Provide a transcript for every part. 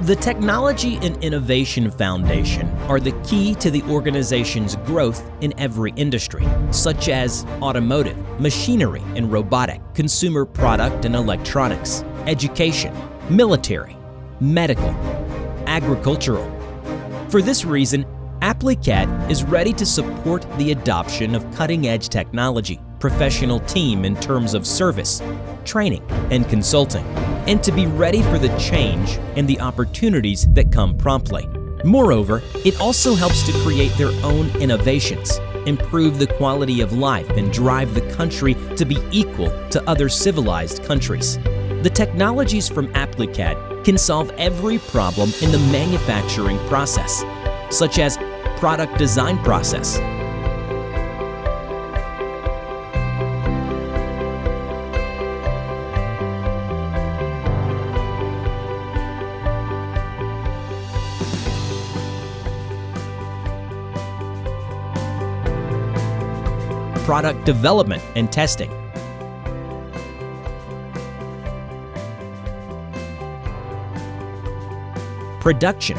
The Technology and Innovation Foundation are the key to the organization's growth in every industry, such as automotive, machinery and robotic, consumer product and electronics, education, military, medical, agricultural. For this reason, AppliCAD is ready to support the adoption of cutting-edge technology, professional team in terms of service, training, and consulting, and to be ready for the change and the opportunities that come promptly. Moreover, it also helps to create their own innovations, improve the quality of life, and drive the country to be equal to other civilized countries. The technologies from AppliCAD can solve every problem in the manufacturing process, such as product design process, product development and testing, production,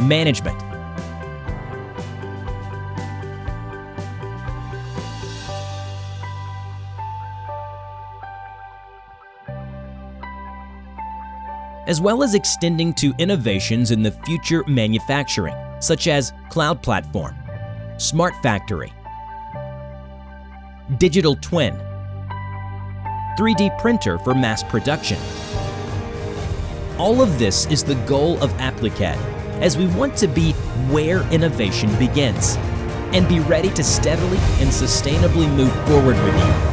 management, as well as extending to innovations in the future manufacturing, such as cloud platform, smart factory, digital twin, 3D printer for mass production. All of this is the goal of AppliCAD, as we want to be where innovation begins and be ready to steadily and sustainably move forward with you.